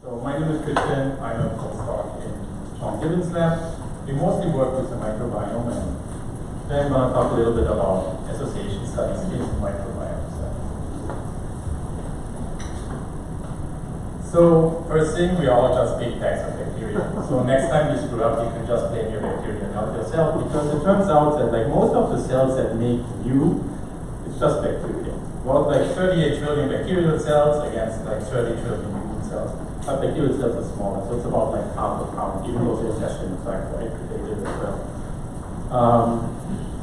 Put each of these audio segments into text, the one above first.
So my name is Christian. I'm a postdoc in Gibbons lab. We mostly work with the microbiome, and then I'm going to talk a little bit about association studies in the microbiome studies. So first thing, we all just big bags of bacteria. So next time you screw up, you can just blame your bacteria, not yourself, because it turns out that like most of the cells that make you, it's just bacteria. Well, like 38 trillion bacterial cells against like 30 trillion human cells. But bacterial cells are smaller, so it's about like half a pound, even though they're tested in fact quite predated as well.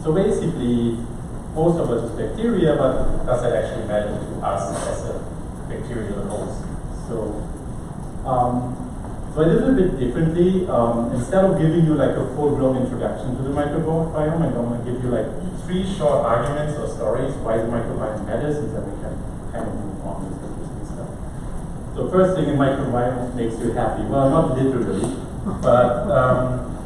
So basically, most of it is bacteria, but does that actually matter to us as a bacterial host? So I did it a bit differently. Instead of giving you like a full-blown introduction to the microbiome, I'm going to give you like 3 short arguments or stories why the microbiome matters, and then we can kind of move on with this stuff. So first thing, a microbiome makes you happy. Well, not literally, but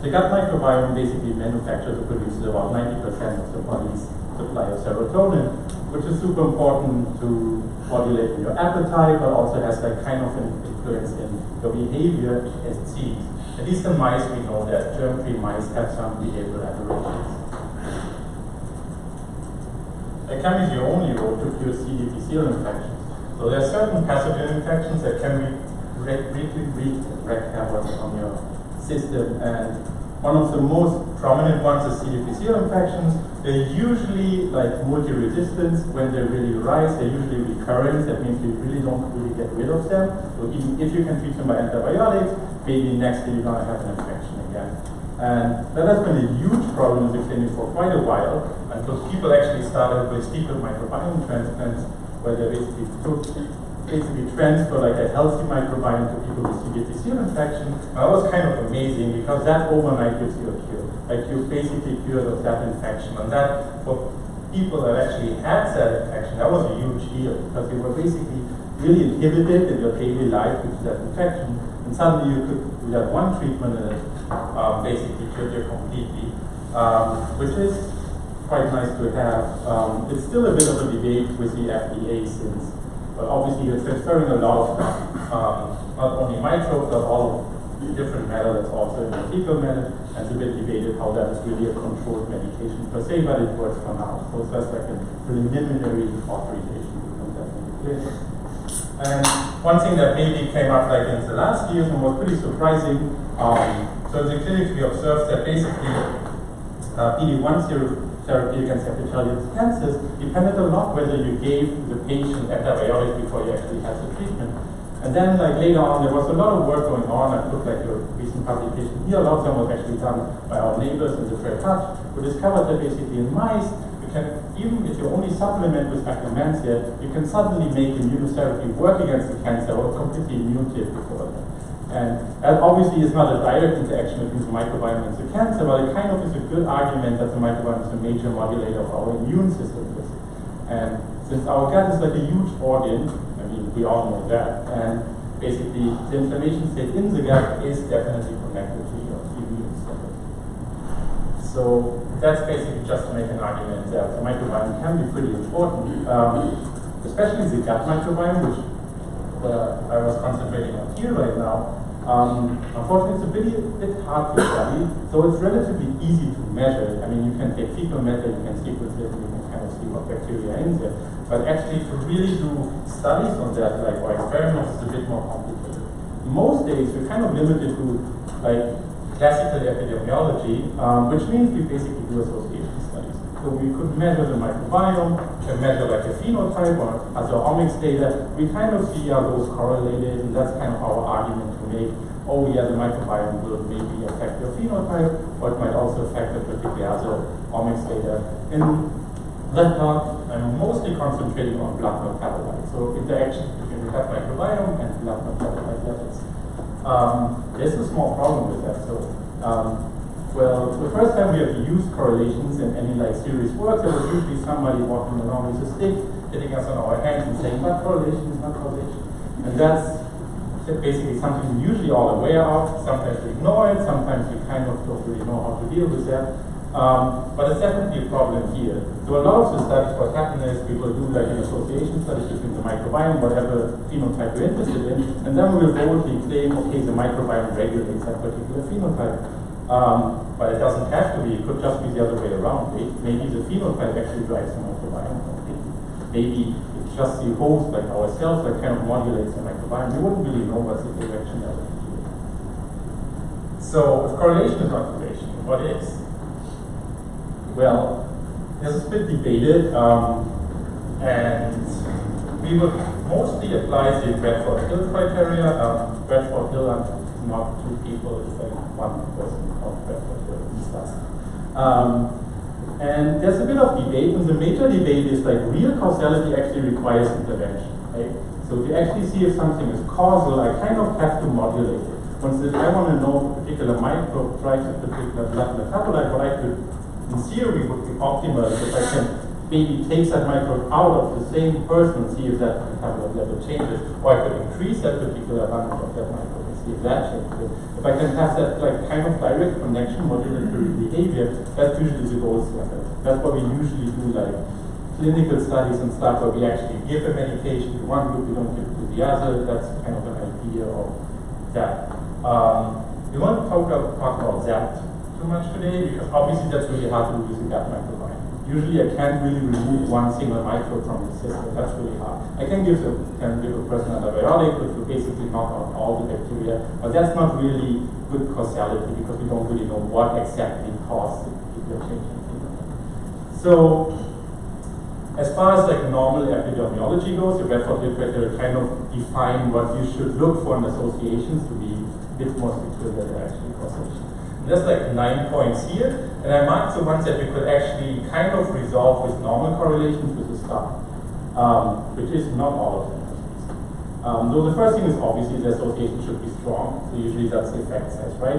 the gut microbiome basically manufactures or produces about 90% of the body's supply of serotonin, which is super important to modulate your appetite, but also has like kind of an influence in your behavior as it seems. At least in mice, we know that germ-free mice have some behavioral aberrations. Chem is the only road to cure C. difficile infections. So there are certain pathogen infections that can be briefly wreak havoc on your system, and one of the most prominent ones is C. difficile infections. They're usually like multi-resistance. When they really rise, they're usually recurrent. That means you really don't really get rid of them. So even if you can treat them by antibiotics, maybe next day you're going to have an infection again. And that has been a huge problem in the clinic for quite a while, until people actually started with fecal microbiome transplants, where they basically transfer like a healthy microbiome to people with C. difficile infection. And that was kind of amazing, because that overnight gives you a cure. Like you basically cured of that infection. And that, for people that actually had that infection, that was a huge deal, because you were basically really inhibited in your daily life with that infection. And suddenly you could do that one treatment and it basically cured you completely, which is quite nice to have. It's still a bit of a debate with the FDA, since well, obviously you're transferring a lot of not only microbes, but all of different matter that's also in the fecal matter, and it's a bit debated how that is really a controlled medication per se, but it works for now. So it's just like a preliminary authorization. And one thing that maybe came up like in the last years and was pretty surprising, so in the clinic we observed that basically PD-1 therapy against epithelial cancers depended a lot whether you gave the patient antibiotics before you actually had the treatment. And then like later on there was a lot of work going on. I looked like a recent publication here, a lot of them was actually done by our neighbors in the Fair Touch, who discovered that basically in mice, you can, even if you only supplement with Akkermansia, you can suddenly make immunotherapy work against the cancer or completely immune to it before that. And that obviously is not a direct interaction between the microbiome and the cancer, but it kind of is a good argument that the microbiome is a major modulator of our immune system. And since our gut is like a huge organ, I mean, we all know that, and basically the inflammation state in the gut is definitely connected to your immune system. So that's basically just to make an argument that the microbiome can be pretty important, especially the gut microbiome, which I was concentrating on here right now. Unfortunately, it's a bit hard to study, so it's relatively easy to measure. I mean, you can take fecal matter, you can sequence it, and you can kind of see what bacteria are in there. But actually, to really do studies on that, like or experiments, is a bit more complicated. Most days, we're kind of limited to like classical epidemiology, which means we basically do association studies. So we could measure the microbiome, and measure like a phenotype or other omics data. We kind of see how those correlated, and that's kind of our argument to make. Oh yeah, the microbiome will maybe affect your phenotype, or it might also affect the particular other omics data. In that talk, I'm mostly concentrating on blood metabolites. So interaction between the gut microbiome and blood metabolite levels. There's a small problem with that. So, well, the first time we have used correlations in any like serious work, there was usually somebody walking along with a stick, hitting us on our hands and saying, "Not correlation, not causation." And that's basically something we're usually all aware of. Sometimes we ignore it, sometimes we kind of don't really know how to deal with that. But it's definitely a problem here. So a lot of the studies, what happen is people do like an association studies between the microbiome, whatever phenotype you're interested in, and then we will boldly claim, okay, the microbiome regulates that particular phenotype. But it doesn't have to be, it could just be the other way around. Maybe the phenotype actually drives the microbiome completely. Maybe it's just the host, like ourselves, that kind of modulates the microbiome. We wouldn't really know what's the direction of it. So, if correlation is observation, what is? Well, this is a bit debated, and we would mostly apply the Bradford-Hill criteria. Bradford-Hill are not two people, it's like one person called Bradford-Hill and stuff. And there's a bit of debate, and the major debate is like real causality actually requires intervention, right? So to actually see if something is causal, I kind of have to modulate it. Once I want to know a particular microbe drives a particular blood metabolite, what I could in theory would be optimal if I can maybe take that microbe out of the same person and see if that metabolite level changes, or I could increase that particular amount of that microbe and see if that changes. If I can have that like kind of direct connection, modulatory behavior, that's usually the gold standard. That's what we usually do, like clinical studies and stuff where we actually give a medication to one group, we don't give it to the other. That's kind of an idea of that. We won't talk about that too much today, because obviously that's really hard to do with the gut microbiome. Usually I can't really remove one single microbe from the system. That's really hard. I can give a person antibiotic, which will basically knock out all the bacteria, but that's not really good causality because we don't really know what exactly caused the particular change in phenotype. So, as far as like normal epidemiology goes, the Bradford-Hill criteria kind of define what you should look for in associations to be a bit more secure than actually causation. There's like 9 points here, and I marked the ones that we could actually kind of resolve with normal correlations with the star, which is not all of them. Though the first thing is obviously the association should be strong, so usually that's the effect size, right?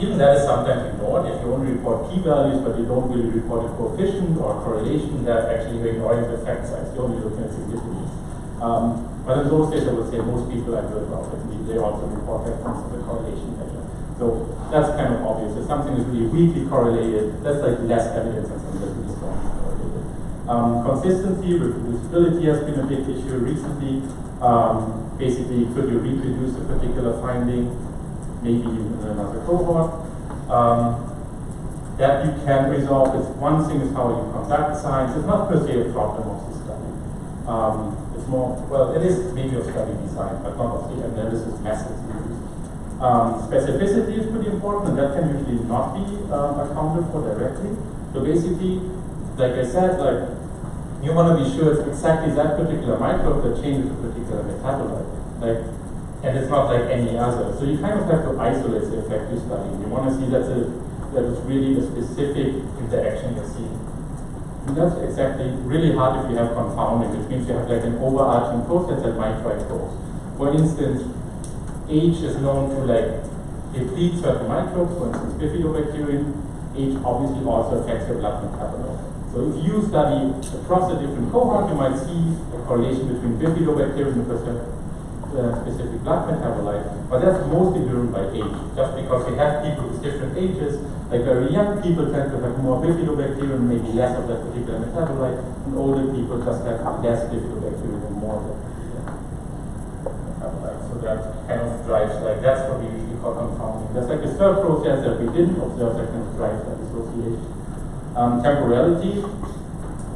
Even that is sometimes ignored. If you only report p-values, but you don't really report a coefficient or correlation, that actually you're ignoring the effect size. You're only looking at significance. But in those days, I would say most people are good about it. They also report that comes to the correlation measure. So that's kind of obvious. If something is really weakly correlated, that's like less evidence than something that's really strongly correlated. Consistency, reproducibility has been a big issue recently. Basically, could you reproduce a particular finding, maybe in another cohort? That you can resolve. It's one thing is how you conduct science. It's not per se a problem of the study. It's more, well, it is maybe of study design, but not of the analysis methods used. Specificity is pretty important, and that can usually not be accounted for directly. So basically, like I said, like you want to be sure it's exactly that particular microbe that changes a particular metabolite, like, and it's not like any other. So you kind of have to isolate the effect you're studying. You want to see that it's really a specific interaction you're seeing. And that's exactly really hard if you have confounding, which means you have like an overarching process that might drive both. For instance, H is known to like deplete certain microbes, for instance bifidobacterium. H obviously also affects your blood metabolite. So if you study across a different cohort, you might see a correlation between bifidobacterium and specific blood metabolite, but that's mostly driven by age. Just because we have people with different ages, like very young people tend to have more bifidobacterium, maybe less of that particular metabolite, and older people just have less bifidobacterium and more of that metabolite. So that kind of drives, like, that's what we usually call confounding. There's like a third process that we didn't observe that kind of drives that association. Temporality,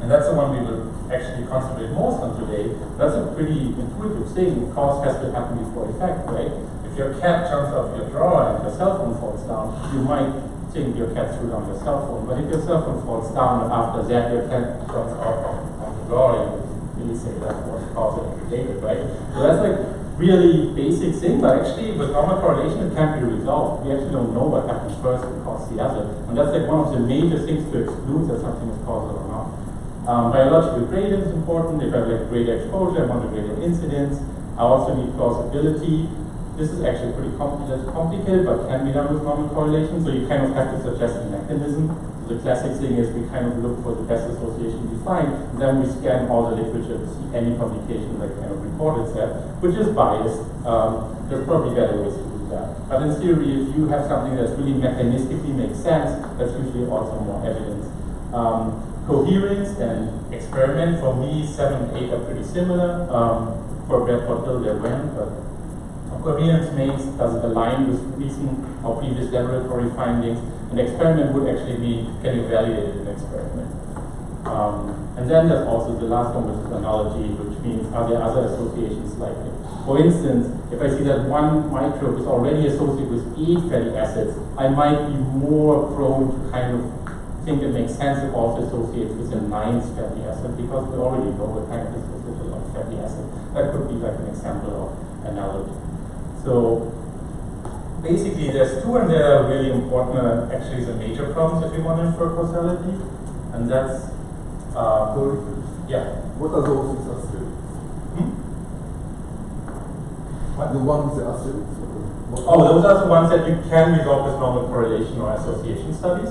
and that's the one we will actually concentrate most on today. That's a pretty intuitive thing. Cause has to happen before effect, right? If your cat jumps off your drawer and your cell phone falls down, you might think your cat threw down your cell phone. But if your cell phone falls down and after that your cat jumps off on the drawer, you would really say that was causally related, right? So that's like really basic thing, but actually with normal correlation it can't be resolved. We actually don't know what happens first and cause the other. And that's like one of the major things to exclude that something is causal or not. Biological gradient is important. If I have like greater exposure, I want a greater incidence. I also need plausibility. This is actually pretty complicated, but can be done with normal correlation. So you kind of have to suggest a mechanism. The classic thing is we kind of look for the best association we find, and then we scan all the literature to see any publication that kind of reported that, which is biased. There's probably better ways to do that. But in theory, if you have something that's really mechanistically makes sense, that's usually also more evidence. Coherence and experiment, for me, 7 and 8 are pretty similar. For Bradford Hill, they went, but coherence means does it align with recent or previous laboratory findings? An experiment would actually be, can you evaluate an experiment? And then there's also the last one, which is analogy, which means are there other associations likely? For instance, if I see that one microbe is already associated with 8 fatty acids, I might be more prone to kind of think it makes sense if also associated with a 9th fatty acid, because we already know what kind of associated with fatty acid. That could be like an example of analogy. So basically, there's 2, and they are really important. Actually, the major problems if you want to infer causality, and that's yeah. What are those with acids? What? The ones with the acids. Oh, those are the ones that you can resolve with normal correlation or association studies.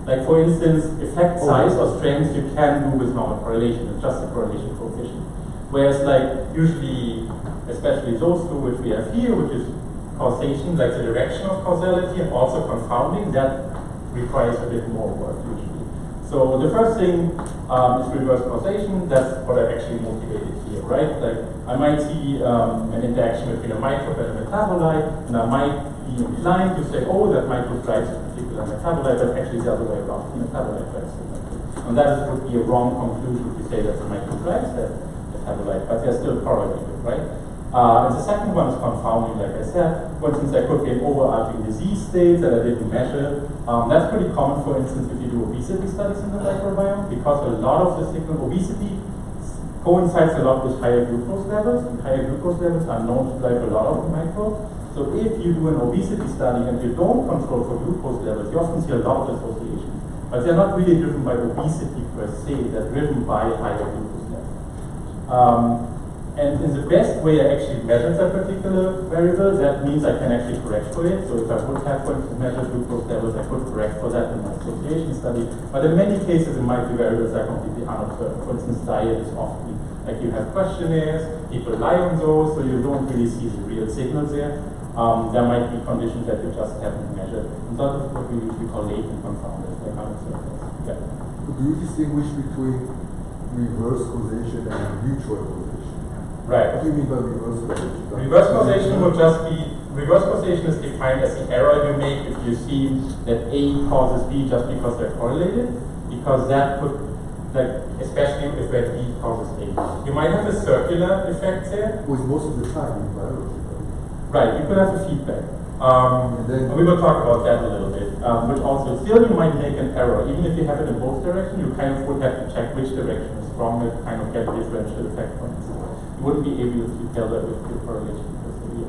Like for instance, effect size or strength you can do with normal correlation. It's just a correlation coefficient. Whereas like usually, especially those 2 which we have here, which is causation, like the direction of causality, and also confounding, that requires a bit more work usually. So the first thing is reverse causation. That's what I actually motivated here, right? Like I might see an interaction between a microbe and a metabolite, and I might be inclined to say, oh, that microbe drives a particular metabolite, but actually the other way around. The metabolite drives the microbe. And that would be a wrong conclusion to say that the microbe drives that metabolite, but they're still correlated, right? And the second one is confounding, like I said. For instance, there could be an overarching disease state that I didn't measure. That's pretty common, for instance, if you do obesity studies in the microbiome, because a lot of the signal, obesity coincides a lot with higher glucose levels, and higher glucose levels are known to drive a lot of the microbes. So if you do an obesity study and you don't control for glucose levels, you often see a lot of associations. But they're not really driven by obesity per se, they're driven by higher glucose levels. And in the best way I actually measure that particular variable, that means I can actually correct for it. So if I would have, for instance, measured glucose levels, I could correct for that in my association study. But in many cases, it might be variables that are completely unobserved. For instance, diet is often, like you have questionnaires, people lie on those, so you don't really see the real signals there. There might be conditions that you just haven't measured. And that is what we usually call latent confounders, like unobserved. Yeah. So do you distinguish between reverse causation and mutual causation? Right. What do you mean by reverse causation? Reverse causation would just be, reverse causation is defined as the error you make if you see that A causes B just because they're correlated, because that could, like, especially if where B causes A. You might have a circular effect there. With most of the time in biology. Right, you could have a feedback. And we will talk about that a little bit. Which also, still you might make an error. Even if you have it in both directions, you kind of would have to check which direction is stronger to kind of get a differential effect points. You wouldn't be able to tell that with the correlation per se.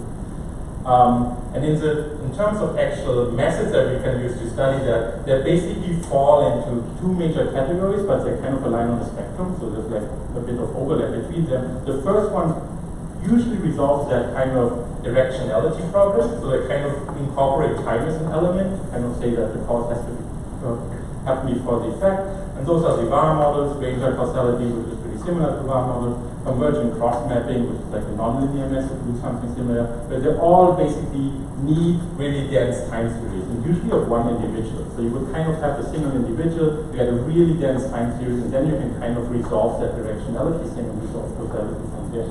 And in terms of actual methods that we can use to study that, they basically fall into 2 major categories, but they kind of align on the spectrum, so there's like a bit of overlap between them. The first one usually resolves that kind of directionality problem, so they kind of incorporate time as an element, kind of say that the cause has to be happen before the effect. And those are the VAR models, Granger causality, which is pretty similar to VAR models, convergent cross-mapping, which is like a nonlinear method to do something similar, but they all basically need really dense time series, and usually of one individual. So you would kind of have a single individual, you get a really dense time series, and then you can kind of resolve that directionality thing and resolve causality from there.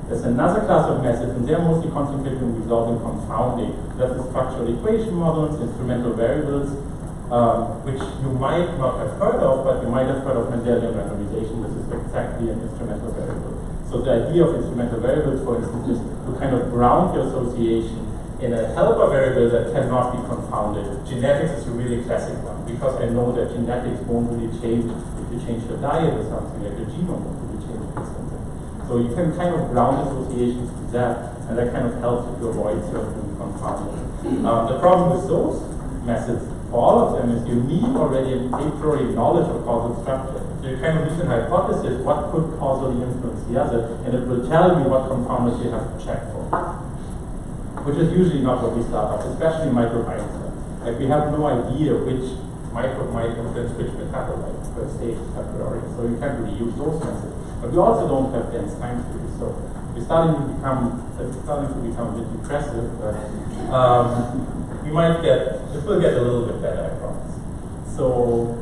There's another class of methods, and they're mostly concentrated on resolving confounding. That's the structural equation models, instrumental variables, which you might not have heard of, but you might have heard of Mendelian randomization. This is exactly an instrumental variable. So the idea of instrumental variables, for instance, is to kind of ground your association in a helper variable that cannot be confounded. Genetics is a really classic one, because I know that genetics won't really change if you change your diet or something, like your genome won't really change instantly. So you can kind of ground associations to that, and that kind of helps you to avoid certain confounding. The problem with those methods, for all of them, is you need already a priori knowledge of causal structure. So you kind of need an hypothesis, what could causally influence the other, and it will tell you what confounders you have to check for. Which is usually not what we start off, especially microbiome cells. Like we have no idea which microbe might influence which metabolite per stage a priori, so you can't really use those methods. But we also don't have dense time series, so it's starting to become a bit depressive, but we might get, it will get a little bit better, I promise. So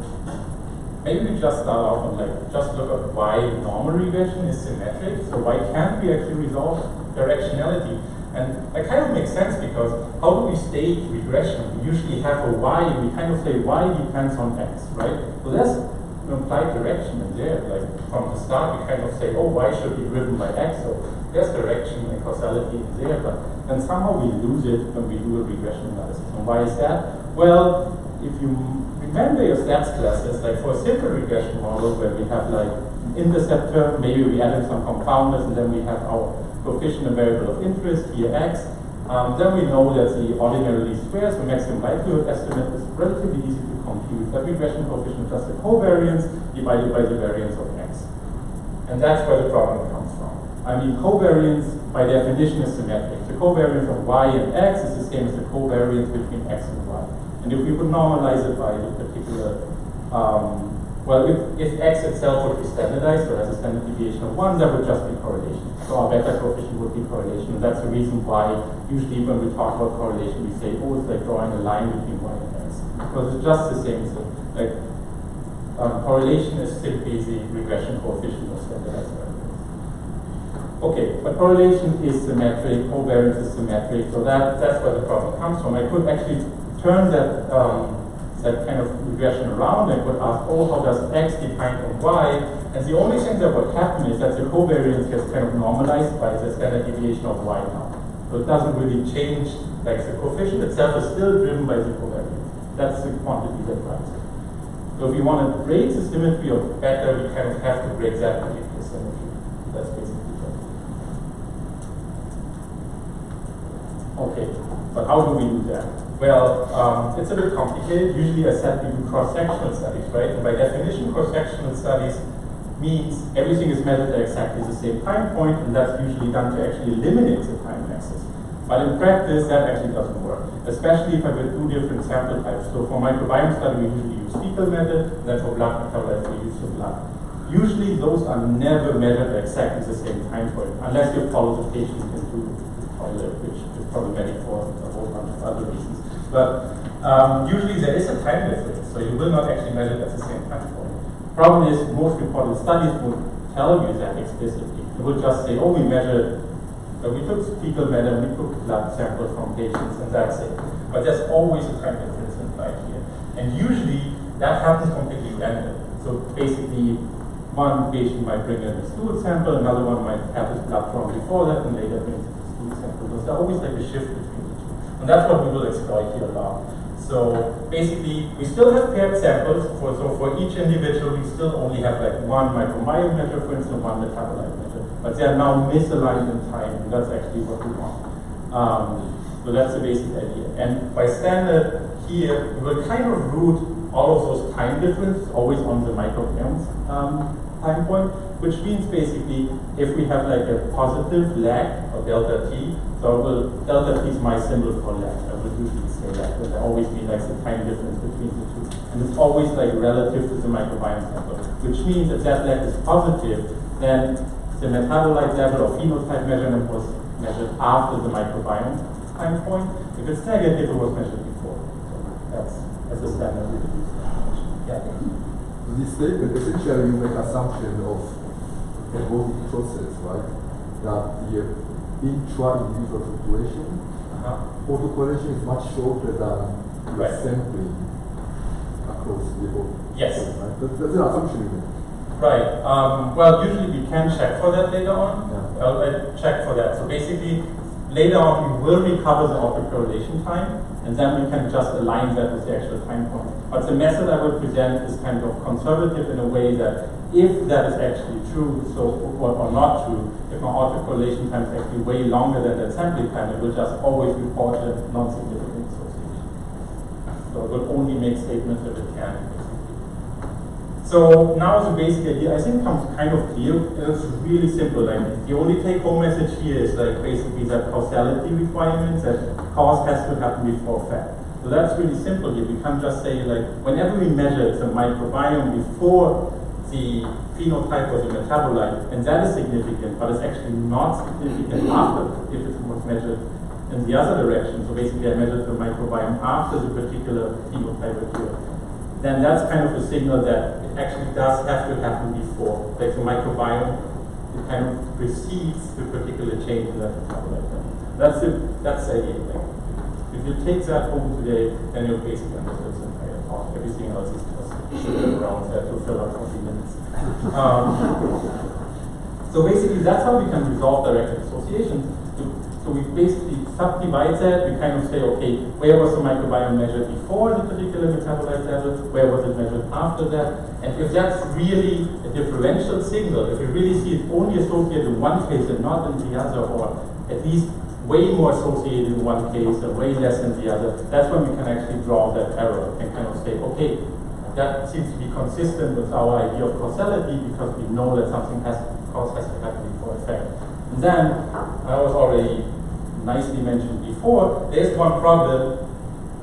maybe we just start off and just look at why normal regression is symmetric. So why can't we actually resolve directionality? And that kind of makes sense because how do we state regression? We usually have a y, and we kind of say y depends on x, right? So there's an implied direction in there. Like from the start, we kind of say, oh, y should be driven by x. So there's direction and causality in there, but then somehow we lose it when we do a regression analysis. And why is that? Well, if you remember your stats classes, like for a simple regression model where we have like an interceptor, maybe we add in some confounders, and then we have our coefficient and variable of interest, here x. Then we know that the ordinary least squares, the maximum likelihood estimate, is relatively easy to compute. That regression coefficient is just the covariance divided by the variance of x. And that's where the problem comes from. I mean, covariance by definition is symmetric. The covariance of y and x is the same as the covariance between x and y. And if we would normalize it by a particular, well, if x itself would be standardized, so has a standard deviation of 1, that would just be correlation. So our beta coefficient would be correlation. And that's the reason why usually when we talk about correlation, we say, oh, it's like drawing a line between y and x. Because it's just the same thing. Like, correlation is simply the regression coefficient of standardized variables. Okay, but correlation is symmetric, covariance is symmetric, so that's where the problem comes from. I could actually turn that that kind of regression around and could ask, oh, how does x depend on y? And the only thing that would happen is that the covariance gets kind of normalized by the standard deviation of y now. So it doesn't really change, like the coefficient itself is still driven by the covariance. That's the quantity that drives it. So if we want to break the symmetry of beta, we kind of have to break that particular symmetry. That's basically it. Okay, but how do we do that? Well, it's a bit complicated. Usually I said we do cross-sectional studies, right? And by definition, cross-sectional studies means everything is measured at exactly the same time point, and that's usually done to actually eliminate the time axis. But in practice, that actually doesn't work, especially if I have two different sample types. So for microbiome study, we usually use fecal method, and then for blood metabolites, we use the blood. Usually, those are never measured at exactly the same time point, unless you follow the patient into the toilet, which is problematic for a whole bunch of other reasons. But usually there is a time difference, so you will not actually measure it at the same time point. Problem is, most reported studies would tell you that explicitly. They would just say, oh, we measured, we took fecal matter, we took blood samples from patients, and that's it. But there's always a time difference implied here. And usually, that happens completely random. So basically, one patient might bring in a stool sample, another one might have his blood drawn before that, and later brings in the stool sample. So there's always like a shift between the two. And that's what we will exploit here a lot. So basically, we still have paired samples. So for each individual, we still only have like one microbiome measure, for instance, one metabolite measure. But they are now misaligned in time, and that's actually what we want. So that's the basic idea. And by standard here, we will kind of root all of those time differences always on the micrograms time point, which means basically if we have like a positive lag or delta t, so delta t is my symbol for lag. I would usually say that, but I always mean like the time difference between the two. And it's always like relative to the microbiome sample, which means if that lag is positive, then the metabolite level or phenotype measurement was measured after the microbiome time point. If it's negative, it was measured before. So that's a standard we use. Yeah. This statement, essentially you make assumption of evolving process, right? That the intra-individual fluctuation, autocorrelation is much shorter than sampling across the whole. Yes. Right? That's an assumption you make. Right. Well, usually we can check for that later on. Yeah. I'll check for that. So basically, later on we will recover the autocorrelation time, and then we can just align that with the actual time point. But the method I would present is kind of conservative in a way that if that is actually true, or not true, if my autocorrelation time is actually way longer than that sampling time, it will just always report a non-significant association. So it will only make statements if it can. So now the basic idea, I think, comes kind of clear. It's really simple. Like the only take-home message here is like basically that causality requirement, that cause has to happen before effect. So that's really simple here. We can't just say like whenever we measure the microbiome before the phenotype was a metabolite, and that is significant, but it's actually not significant after if it was measured in the other direction. So basically I measured the microbiome after the particular phenotype occurred. Then that's kind of a signal that it actually does have to happen before. Like the microbiome, it kind of precedes the particular change in that metabolite. That's it. That's the idea. Like, if you take that home today, then you'll basically understand the entire talk. Everything else is just around there to fill up 40 minutes. So basically, that's how we can resolve direct associations. So we basically subdivide that. We kind of say, okay, where was the microbiome measured before the particular metabolite level? Where was it measured after that? And if that's really a differential signal, if we really see it only associated in one case and not in the other, or at least way more associated in one case and way less in the other, that's when we can actually draw that error and kind of say, okay, that seems to be consistent with our idea of causality because we know that something has to happen before effect. And then, I was already nicely mentioned before, there's one problem.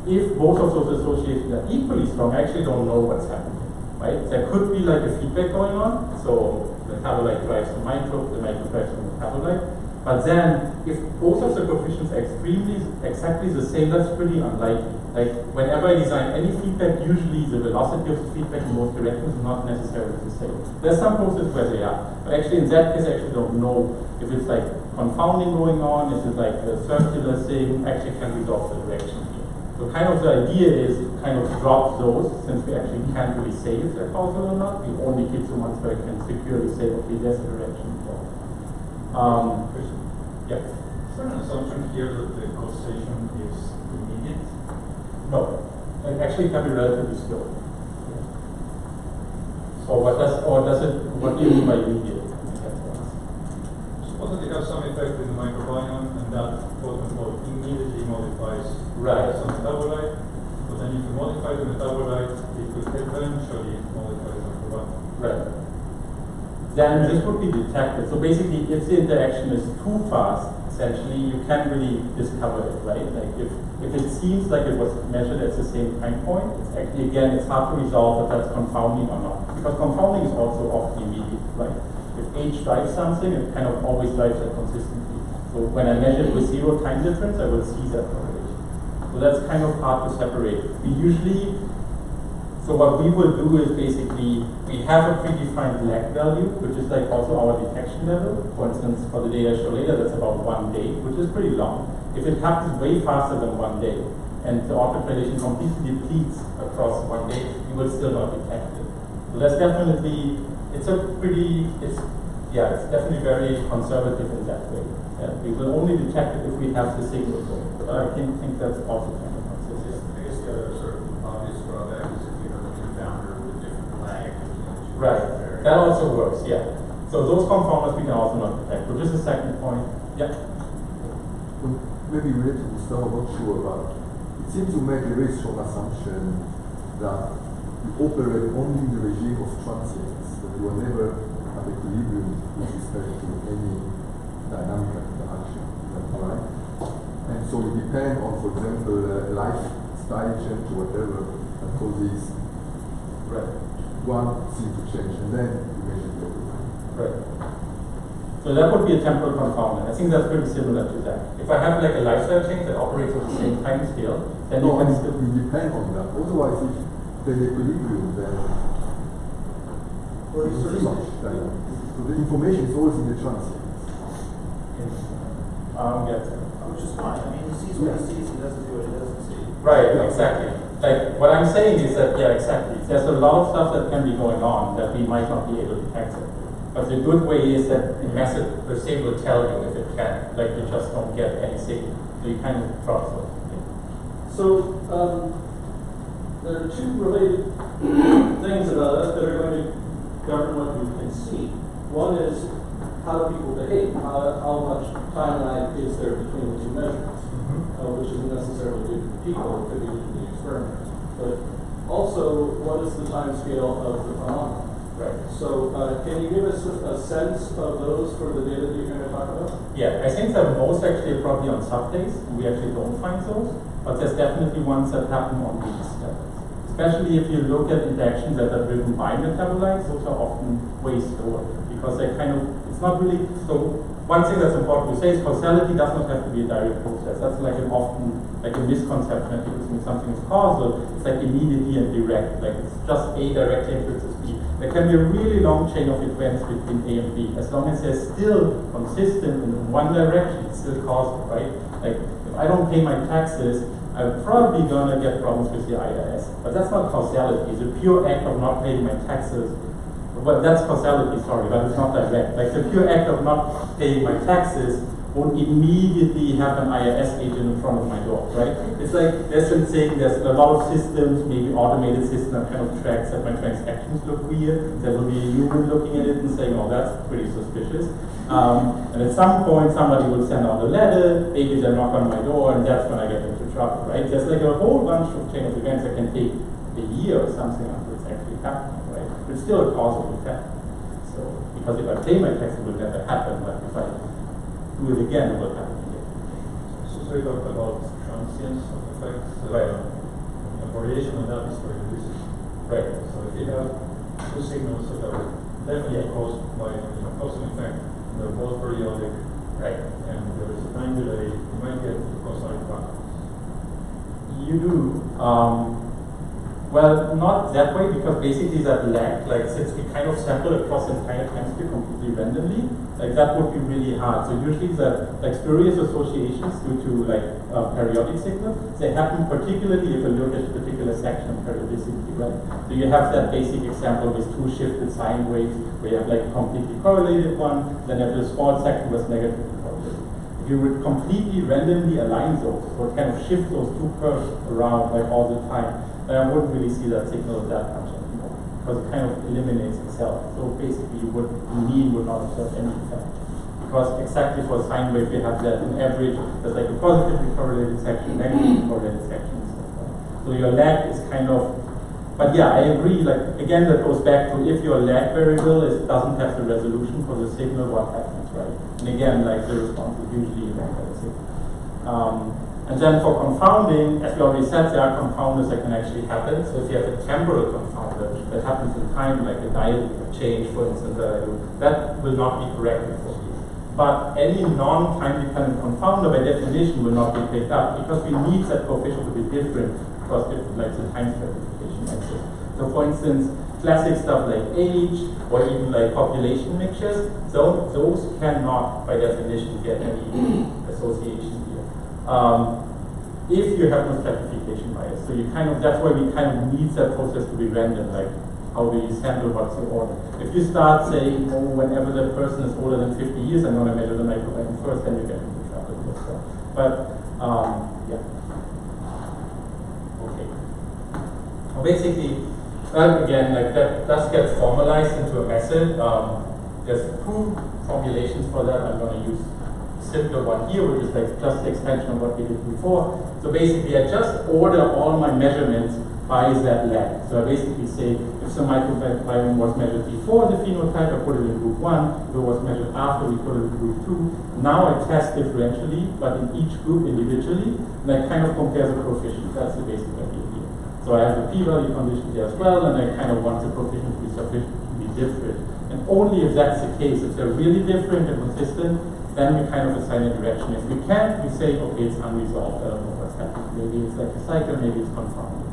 If both of those associations are equally strong, I actually don't know what's happening, right? There could be like a feedback going on. So the metabolite drives the microbe drives the metabolite. But then, if both of the coefficients are exactly the same, that's pretty unlikely. Like, whenever I design any feedback, usually the velocity of the feedback in both directions is not necessarily the same. There's some processes where they are. But actually, in that case, I actually don't know if it's like confounding going on, if it's like a circular thing, actually can resolve the direction here. So kind of the idea is to kind of drop those, since we actually can't really say if they're causal or not. We only get to ones where I can securely say, okay, there's a direction involved. Yeah. Is there an assumption here that the causation is immediate? No. It actually can be relatively slow. So what do you mean by immediate? Suppose that it has some effect in the microbiome and that quote unquote immediately modifies some metabolite, but then if you modify the metabolite, it could eventually modify the microbiome. Right. Then this would be detected. So basically, if the interaction is too fast, essentially, you can't really discover it, right? Like if it seems like it was measured at the same time point, it's actually, again, it's hard to resolve if that's confounding or not. Because confounding is also often immediate, right? If H drives something, it kind of always drives it consistently. So when I measure it with 0 time difference, I will see that correlation. So that's kind of hard to separate. So what we will do is basically, we have a predefined lag value, which is like also our detection level. For instance, for the data I show later, that's about 1 day, which is pretty long. If it happens way faster than 1 day, and the autocorrelation completely depletes across 1 day, you will still not detect it. So that's definitely, it's definitely very conservative in that way. We will only detect it if we have the signal going. But I think that's also kind of consistent. I guess the other sort of obvious drawback is if you have a confounder with different lag. Right. That also works, yeah. So those confounders we can also not detect. Which is the second point. Yeah. Maybe related to Gustavo, I'm not sure, but it seems to make a very strong assumption that you operate only in the regime of transients, that you are never at equilibrium with respect to any dynamic interaction. Is that right? And so you depend on, for example, lifestyle change or whatever that causes one thing to change, and then you measure the other. Right. So that would be a temporal confounding. I think that's pretty similar to that. If I have like a lifestyle change that operates on the same time scale, then you can still depend on that. Otherwise, if there's equilibrium, then it's too much dynamics. So the information is always in the transients. Which is fine. I mean, he sees what he sees, he doesn't do what he doesn't see. Right, exactly. Like, what I'm saying is that, yeah, exactly. There's a lot of stuff that can be going on that we might not be able to detect it. But the good way is that the method per se will tell you if it can. Like, you just don't get any signal. So you kind of trust it. So, there are two related things about us that are going to govern what you can see. One is, how do people behave? How much time lag is there between the two measurements? Which isn't necessarily due to the people, it could be due to the experiments. But also, what is the time scale of the phenomenon? Right. So, can you give us a sense of those for the data that you're going to talk about? Yeah, I think that most actually are probably on subdays, and we actually don't find those. But there's definitely ones that happen on weeks levels. especially if you look at interactions that are driven by metabolites, those are often way slower because they it's not really, so one thing that's important to say is causality does not have to be a direct process. That's like a misconception that people think something is causal. It's like immediately and direct, like it's just A directly influences B. There can be a really long chain of events between A and B. As long as they're still consistent in one direction, it's still causal, right? Like if I don't pay my taxes, I'm probably gonna get problems with the IRS. But that's not causality. It's a pure act of not paying my taxes. But that's causality, sorry, but it's not direct. Like the pure act of not paying my taxes won't immediately have an IRS agent in front of my door, right? It's like there's some saying there's a lot of systems, maybe automated system that kind of tracks that my transactions look weird. There will be a human looking at it and saying, oh, that's pretty suspicious. And at some point somebody will send out a letter, maybe they knock on my door, and that's when I get into trouble, right? There's like a whole bunch of chain of events that can take a year or something until it's actually happening. It's still a causal effect. So, because if I pay my tax, it will never happen, but if I do it again, it will happen again. So you talked about transience of effects. Right. A variation on that is very elusive. Right. So if you have two signals that are definitely caused by cause and effect, they're both periodic, right, and there is a time delay, you might get causality patterns. You do. Well, not that way, because basically that lag, like since we kind of sample across entire time scale completely randomly, like that would be really hard. So usually the like spurious associations due to like periodic signals, they happen particularly if you look at a particular section of periodicity, right? So you have that basic example with two shifted sine waves, where you have like a completely correlated one, then you have a small section with negatively correlated. If you would completely randomly align those, or kind of shift those two curves around like all the time, I wouldn't really see that signal that much anymore, because it kind of eliminates itself. So basically, you would not observe any effect. Because exactly for a sine wave, you have that in average, there's like a positively correlated section, negatively correlated section, and stuff like that. So your lag is kind of, but yeah, I agree, like, again, that goes back to if your lag variable doesn't have the resolution for the signal, what happens, right? And again, like, the response is usually like that signal. And then for confounding, as we already said, there are confounders that can actually happen. So if you have a temporal confounder that happens in time, like a dial change, for instance, that will not be corrected for you. But any non-time dependent confounder by definition will not be picked up because we need that coefficient to be different across different like the time stratification like this. So for instance, classic stuff like age or even like population mixtures, those cannot by definition get any association here. If you have no stratification bias. So you that's why we kind of need that process to be random, like how do you sample what's the order. If you start saying, oh, whenever that person is older than 50 years, I'm going to measure the microbiome first, then you get into trouble with stuff. But, yeah. Okay. Well, basically, again, like that does get formalized into a method. There's two formulations for that. I'm going to use simpler one here, which is like just the extension of what we did before. So basically, I just order all my measurements by that lag. So I basically say, if the microbiome was measured before the phenotype, I put it in group 1. If it was measured after, we put it in group 2. Now I test differentially, but in each group individually, and I kind of compare the coefficients. That's the basic idea here. So I have the p-value condition here as well, and I kind of want the coefficient to be sufficiently different. And only if that's the case, if they're really different and consistent, then we kind of assign a direction. If we can't, we say, okay, it's unresolved. I don't know what's happening. Maybe it's like a cycle, maybe it's confounded.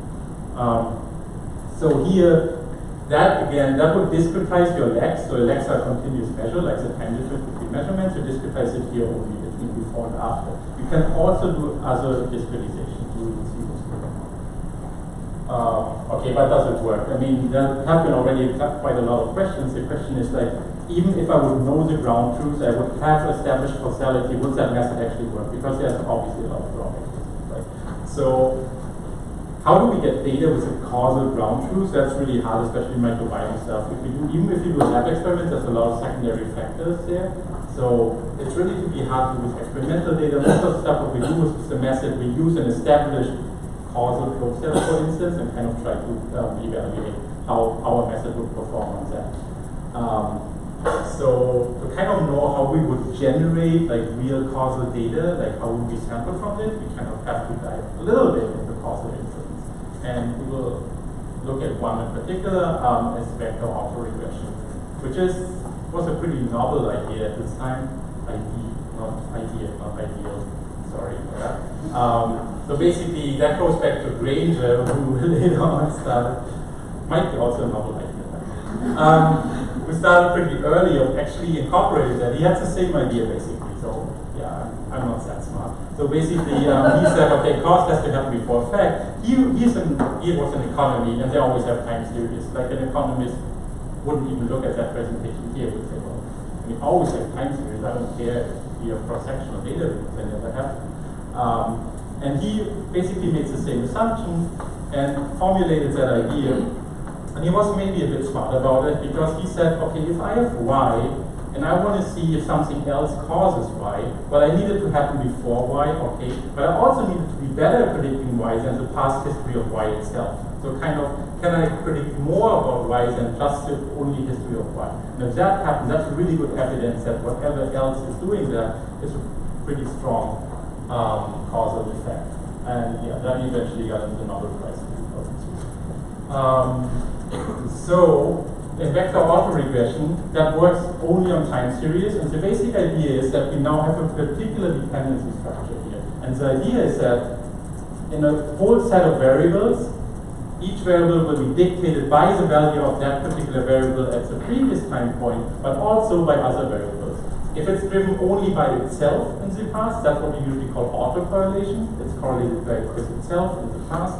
So here, that would discretize your lags. So lags are continuous measure, like the time difference between measurements. You discretize it here only between before and after. You can also do other discretizations. We will see this later. Okay, but does it work? I mean, there have been already quite a lot of questions. The question is like, even if I would know the ground truth, I would have established causality, would that method actually work? Because there's obviously a lot of drawbacks, right? So, how do we get data with a causal ground truth? That's really hard, especially in microbiome stuff. Even if you do lab experiments, there's a lot of secondary factors there. So, it's really to be hard to do with experimental data. Most of the stuff what we do is the method we use an established causal process, for instance, and kind of try to evaluate how our method would perform on that. So to kind of know how we would generate like real causal data, like how would we sample from it, we kind of have to dive a little bit into causal inference. And we will look at one in particular is vector autoregression, which was a pretty novel idea at this time. Not ideal, sorry for that. So basically, that goes back to Granger, who later on started, might be also a novel idea. We started pretty early of actually incorporating that. He had the same idea basically, so yeah, I'm not that smart. So basically, he said, okay, cause has to happen before effect. He was an economy, and they always have time series. Like an economist wouldn't even look at that presentation here, would say, well, we always have time series, I don't care if you have cross-sectional data, they never have. And he basically makes the same assumption and formulated that idea. And he was maybe a bit smart about it because he said, okay, if I have y and I want to see if something else causes y, well, I need it to happen before y, okay, but I also need it to be better at predicting y than the past history of y itself. So kind of, can I predict more about y than just the only history of y? And if that happens, that's really good evidence that whatever else is doing that is a pretty strong causal effect. And yeah, that eventually got into the Nobel Prize in 2002. So, in vector autoregression, that works only on time series, and the basic idea is that we now have a particular dependency structure here. And the idea is that in a whole set of variables, each variable will be dictated by the value of that particular variable at the previous time point, but also by other variables. If it's driven only by itself in the past, that's what we usually call autocorrelation. It's correlated with itself in the past.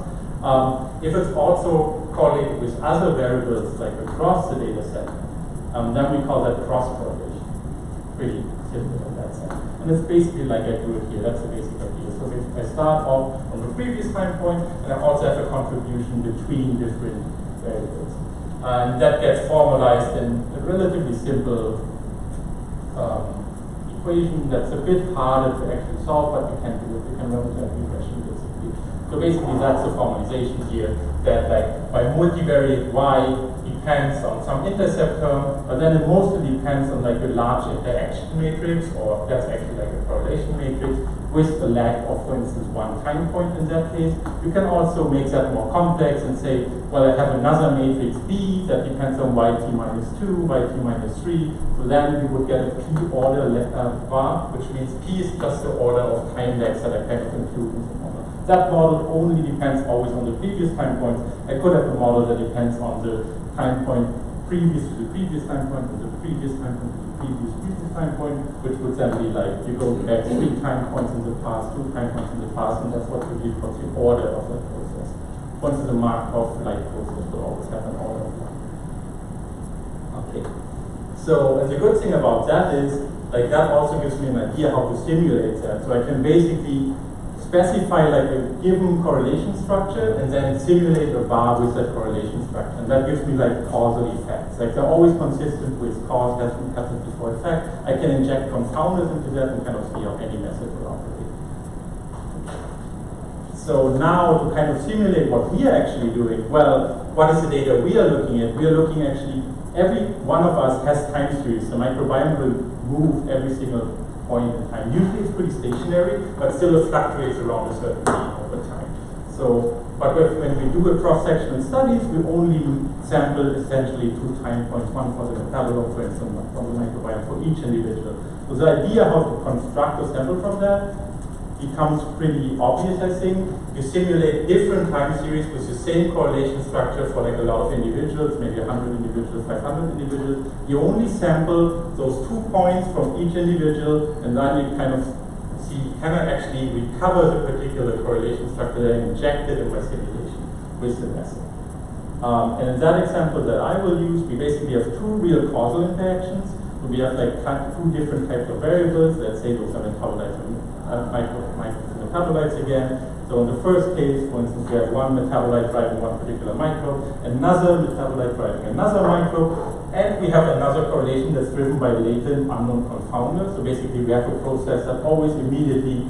If it's also correlated with other variables, like across the data set, then we call that cross-correlation. Pretty simple in that sense. And it's basically like I do it here. That's the basic idea. So if I start off on the previous time point, and I also have a contribution between different variables. And that gets formalized in a relatively simple equation that's a bit harder to actually solve, but you can do it. You can run it as regression basically. So basically that's the formalization here, that like my multivariate y depends on some intercept term, but then it mostly depends on like a large interaction matrix, or that's actually like a correlation matrix with a lag of, for instance, one time point in that case. You can also make that more complex and say, well, I have another matrix B that depends on yt minus 2, yt minus 3, so then you would get a p order bar, which means p is just the order of time lags that I kind of include in the model. That model only depends always on the previous time points. I could have a model that depends on the time point previous to the previous time point, and the previous time point to the previous time point, which would then be like, you go back 3 time points in the past, 2 time points in the past, and that's what you give what's the order of that process. Once the Markov-like process will always have an order of one. Okay. So, and the good thing about that is, like, that also gives me an idea how to simulate that. So I can basically specify like a given correlation structure and then simulate a bar with that correlation structure. And that gives me like causal effects. Like they're always consistent with cause happens before effect. I can inject confounders into that and kind of see how any method will operate. So now to kind of simulate what we are actually doing, well, what is the data we are looking at? We are looking actually, every one of us has time series. The microbiome will move every single point in time. Usually it's pretty stationary, but still it fluctuates around a certain mean over time. So, but when we do a cross-sectional studies, we only sample essentially 2 time points, one for the metabolome, for instance, one for the microbiome, for each individual. So the idea how to construct a sample from that becomes pretty obvious, I think. You simulate different time series with the same correlation structure for like a lot of individuals, maybe 100 individuals, 500 individuals. You only sample those 2 points from each individual, and then you kind of see, can I actually recover the particular correlation structure that I injected in my simulation with the method. And in that example that I will use, we basically have 2 real causal interactions. So we have like 2 different types of variables. Let's say those are metabolites and metabolites again. So in the first case, for instance, we have one metabolite driving one particular microbe, another metabolite driving another microbe, and we have another correlation that's driven by latent unknown confounders. So basically we have a process that always immediately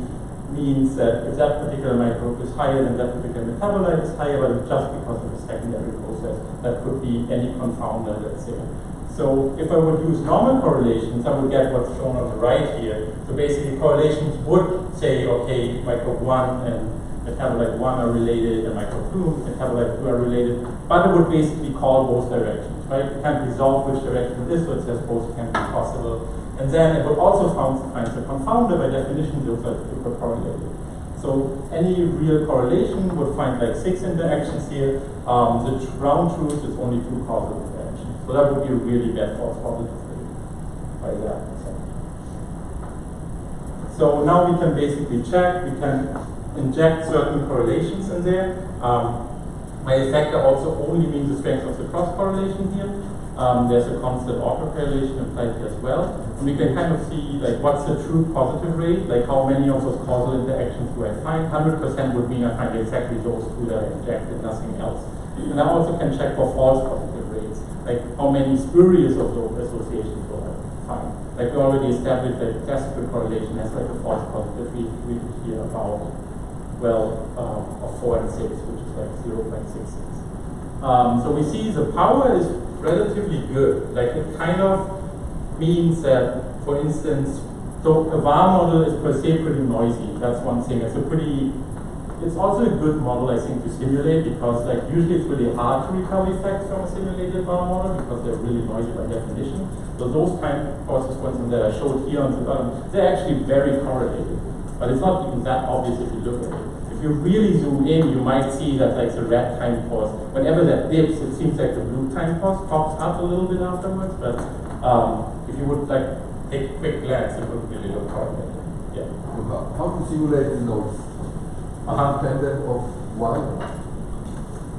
means that if that particular microbe is higher than that particular metabolite is higher, but it's just because of a secondary process. That could be any confounder, let's say. So if I would use normal correlations, I would get what's shown on the right here. So basically correlations would say, okay, microbe 1 and metabolite 1 are related and microflume, metabolite 2 are related, but it would basically call both directions, right? You can't resolve which direction it is, so it says both can be possible. And then it would also find the confounder. By definition, those are super correlated. So any real correlation would find like 6 interactions here. The ground truth is only 2 causal interactions. So that would be a really bad false positive rate by that. So now we can basically check, we can inject certain correlations in there. My effector also only means the strength of the cross correlation here. There's a constant autocorrelation applied here as well. And we can kind of see like what's the true positive rate, like how many of those causal interactions do I find. 100% would mean I find exactly those 2 that I injected, nothing else. And I also can check for false positive rates, like how many spurious of those associations will I find. Like we already established that classical correlation has like a false positive rate here about, well, of 4 and 6, which is like 0.66. So we see the power is relatively good. Like it kind of means that, for instance, so a VAR model is per se pretty noisy. That's one thing. It's also a good model, I think, to simulate because like usually it's really hard to recover effects from a simulated VAR model because they're really noisy by definition. So those time courses, for instance, that I showed here on the bottom, they're actually very correlated. But it's not even that obvious if you look at it. If you really zoom in, you might see that like the red time course, whenever that dips, it seems like the blue time course pops up a little bit afterwards. But if you would like take a quick glance, it would really look correlated. Yeah. How to simulate the noise? Dependent of y?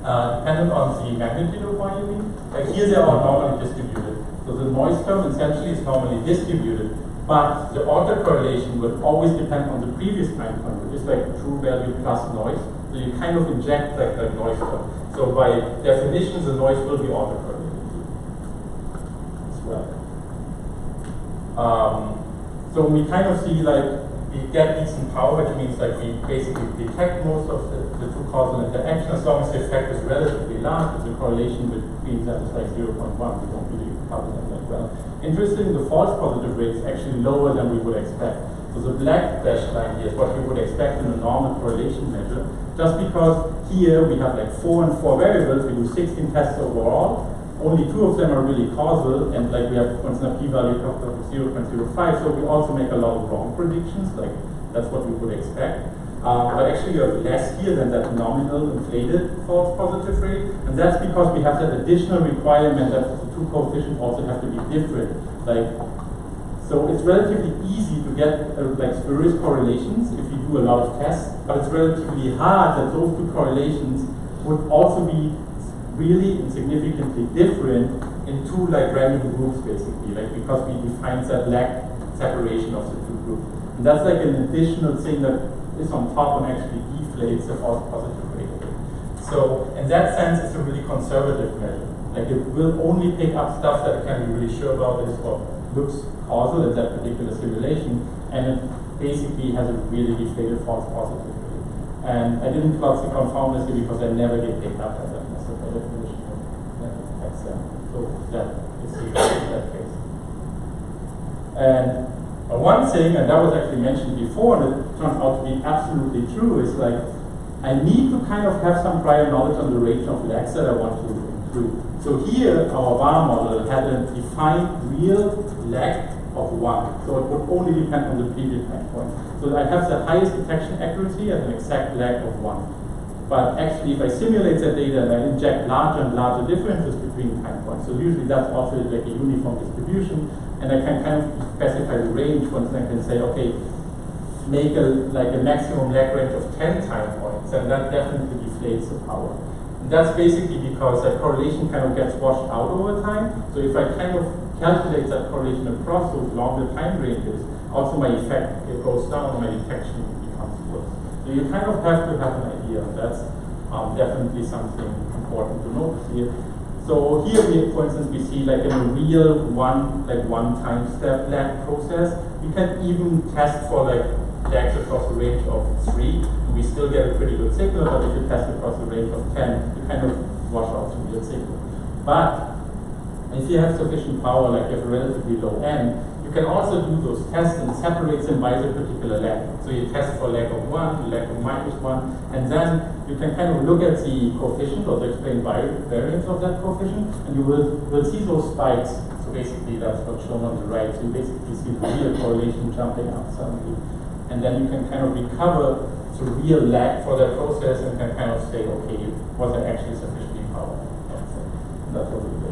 Dependent on the magnitude of y, you mean? Like here they are normally distributed. So the noise term essentially is normally distributed, but the autocorrelation would always depend on the previous time point, which is like true value plus noise. So you kind of inject like that noise term. So by definition, the noise will be autocorrelated as well. So we kind of see like we get decent power, which means like we basically detect most of the 2 causal interactions as long as the effect is relatively large. The correlation between them is like 0.1. We don't really cover them that well. Interesting, the false positive rate is actually lower than we would expect. So the black dashed line here is what we would expect in a normal correlation measure. Just because here we have like 4 and 4 variables, we do 16 tests overall. Only 2 of them are really causal, and like we have, for instance, a p-value of 0.05, so we also make a lot of wrong predictions, like that's what we would expect. But actually you have less here than that nominal inflated false positive rate, and that's because we have that additional requirement that the 2 coefficients also have to be different. Like, so it's relatively easy to get like spurious correlations if you do a lot of tests, but it's relatively hard that those 2 correlations would also be really insignificantly different in 2 like random groups basically, like because we define that lack separation of the 2 groups. And that's like an additional thing that is on top and actually deflates the false positive rate. So in that sense, it's a really conservative measure. Like it will only pick up stuff that it can be really sure about is what looks causal in that particular simulation, and it basically has a really deflated false positive rate. And I didn't plot the confounders here because I never get picked up by that. Definition of so that is in that case. And one thing, and that was actually mentioned before, and it turns out to be absolutely true, is like I need to kind of have some prior knowledge on the range of lags that I want to include. So here, our VAR model had a defined real lag of 1, so it would only depend on the previous time point. So I have the highest detection accuracy at an exact lag of 1. But actually, if I simulate that data and I inject larger and larger differences between time points, so usually that's also like a uniform distribution, and I can kind of specify the range. For instance, I can say, okay, make a maximum lag range of 10 time points, and that definitely deflates the power. And that's basically because that correlation kind of gets washed out over time. So if I kind of calculate that correlation across those longer time ranges, also my effect goes down, my detection becomes worse. So you kind of have to have an idea, and that's definitely something important to notice here. So here, for instance, we see like in a real one time step lag process, we can even test for like lags across a range of 3, and we still get a pretty good signal. But if you test across a range of 10, you kind of wash out the real signal. But if you have sufficient power, like you have a relatively low n, you can also do those tests and separate them by the particular lag. So you test for lag of 1, lag of -1, and then you can kind of look at the coefficient or the explained variance of that coefficient, and you will see those spikes. So basically that's what's shown on the right. So you basically see the real correlation jumping up suddenly. And then you can kind of recover the real lag for that process and can kind of say, okay, was it actually sufficiently powered? That's what we did.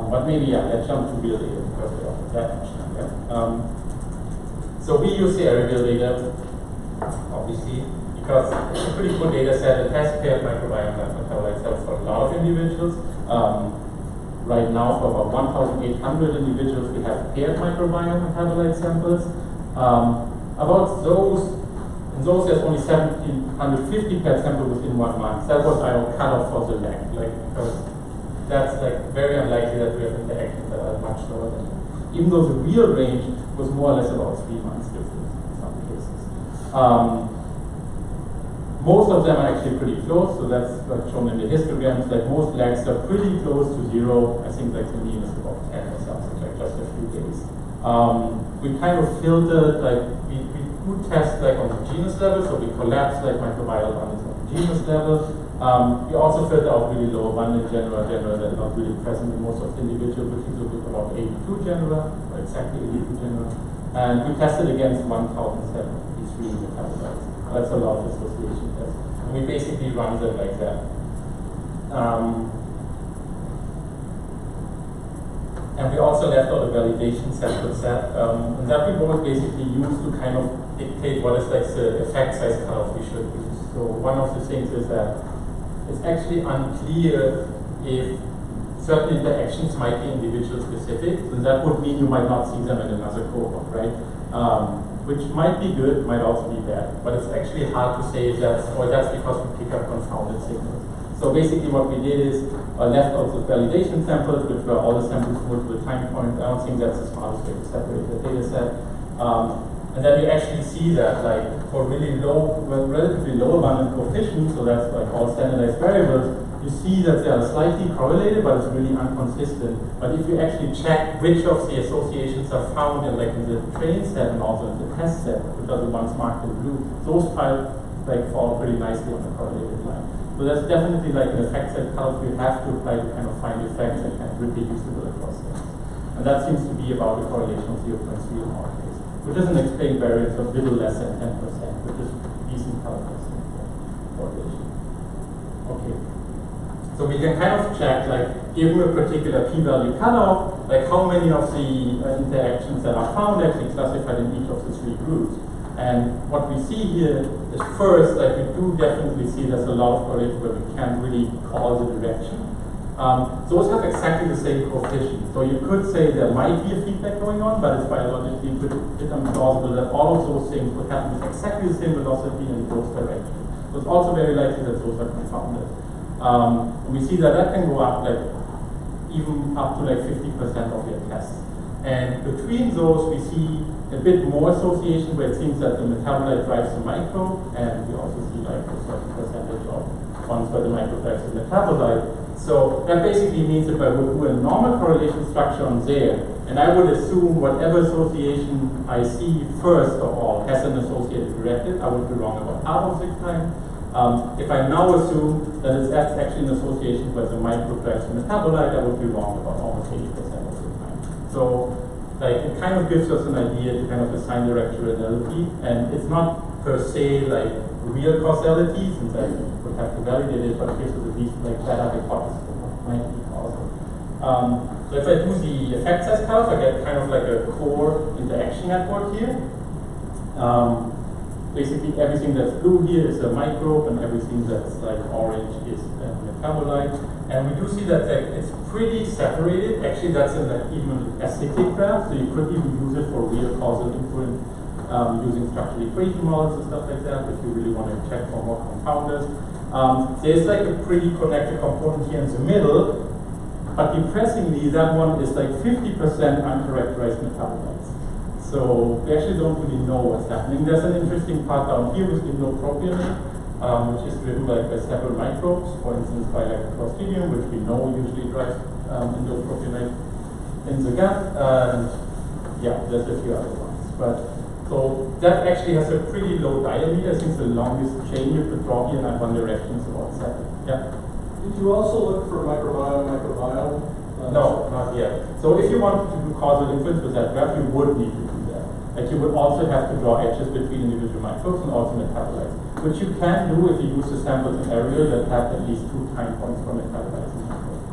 But maybe, yeah, let's jump to real data because we don't have that much time. Yeah? So we use the real data, obviously, because it's a pretty good data set. It has paired microbiome metabolite cells for a lot of individuals. Right now, for about 1,800 individuals, we have paired microbiome metabolite samples. About those, in those there's only 1,750 per sample within 1 month. That was our cutoff for the lag, because that's very unlikely that we have interactions that are much lower than that. Even though the real range was more or less about 3 months difference in some cases. Most of them are actually pretty close, so that's shown in the histograms. Most lags are pretty close to 0. I think the mean is about 10 or something, just a few days. We kind of filtered, we do test on the genus level, so we collapse microbial abundance on the genus level. We also filter out really low abundant genera that are not really present in most of the individuals, which is with about 82 genera, or exactly 82 genera. And we tested against 1,073 metabolites. That's a lot of association tests. And we basically run them like that. And we also left out a validation sample set. And that we both basically used to kind of dictate what is the effect size cutoff we should use. So one of the things is that it's actually unclear if certain interactions might be individual specific, and that would mean you might not see them in another cohort, right? Which might be good, might also be bad, but it's actually hard to say if that's because we pick up confounded signals. So basically what we did is left out the validation samples, which were all the samples multiple time points. I don't think that's the smartest way to separate the data set. And then you actually see that for really low, relatively low abundant coefficients, so that's all standardized variables, you see that they are slightly correlated, but it's really inconsistent. But if you actually check which of the associations are found in the train set and also in the test set, which are the ones marked in blue, those five fall pretty nicely on the correlated line. So that's definitely an effect set cutoff you have to apply to kind of find effects that can be reproducible across things. And that seems to be about a correlation of 0.3 in our case, which is an explained variance of a little less than 10%, which is decent calculus correlation. Okay. So we can kind of check, given a particular p-value cutoff, how many of the interactions that are found actually classified in each of the 3 groups. And what we see here is first, we do definitely see there's a lot of correlation where we can't really call the direction. Those have exactly the same coefficient. So you could say there might be a feedback going on, but it's biologically pretty implausible that all of those things would happen with exactly the same velocity in both directions. So it's also very likely that those are confounded. We see that can go up even up to 50% of your tests. And between those, we see a bit more association where it seems that the metabolite drives the microbe, and we also see a certain percentage of ones where the microbe drives the metabolite. So that basically means if I would do a normal correlation structure on there, and I would assume whatever association I see first of all has an associated directed, I would be wrong about half of the time. If I now assume that that's actually an association where the microbe drives the metabolite, I would be wrong about almost 80% of the time. So it kind of gives us an idea to kind of assign directionality, and it's not per se real causality, since I would have to validate it, but it gives us at least better hypothesis of what might be causal. So if I do the effect size cutoff, I get kind of a core interaction network here. Basically everything that's blue here is a microbe, and everything that's orange is a metabolite. And we do see that it's pretty separated. Actually, that's in even an acyclic graph, so you could even use it for real causal inference using structural equation models and stuff like that, if you really want to check for more confounders. There's a pretty connected component here in the middle, but depressingly, that one is 50% uncharacterized metabolites. So we actually don't really know what's happening. There's an interesting part down here with immunopropionate, which is driven by several microbes, for instance by Clostridium, which we know usually drives immunopropionate in the gut. And yeah, there's a few other ones. But so that actually has a pretty low diameter. I think the longest chain you could draw here in that one direction is about 7. Yeah. Did you also look for microbiome? No, not yet. So if you wanted to do causal inference with that graph, you would need to do that. Like you would also have to draw edges between individual microbes and also metabolites, which you can do if you use the samples in area that have at least 2 time points for metabolites and microbes,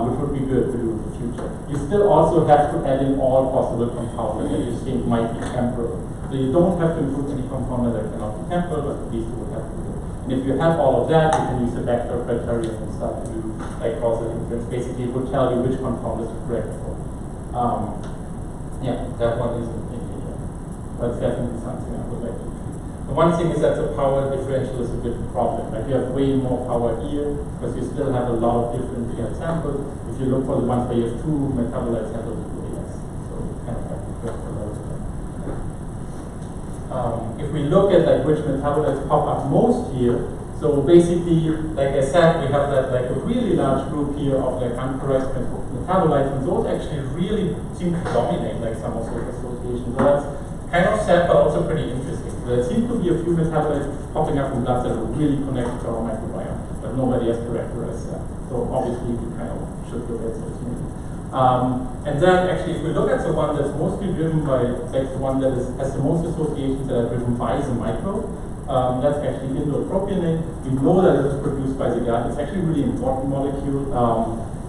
which would be good to do in the future. You still also have to add in all possible compounders that you think might be temporal. So you don't have to include any compounder that cannot be temporal, but at least you would have to do it. And if you have all of that, you can use the vector criteria and start to do like causal inference. Basically, it would tell you which compound is correct for. Yeah, that one isn't in here. That's definitely something I would like to do. The one thing is that the power differential is a bit of a problem. Like you have way more power here because you still have a lot of different samples. If you look for the ones where you have 2 metabolite samples, it's way less. So you kind of have to correct for those. If we look at like which metabolites pop up most here, so basically, like I said, we have that like a really large group here of like uncharacterized metabolites, and those actually really seem to dominate like some of those associations. So that's kind of sad, but also pretty interesting. There seem to be a few metabolites popping up in blood that are really connected to our microbiome, but nobody has characterized that. So obviously, we kind of should look at this maybe. And then actually, if we look at the one that's mostly driven by, like the one that has the most associations that are driven by the microbe, that's actually indole-propionate. We know that it is produced by the gut. It's actually a really important molecule.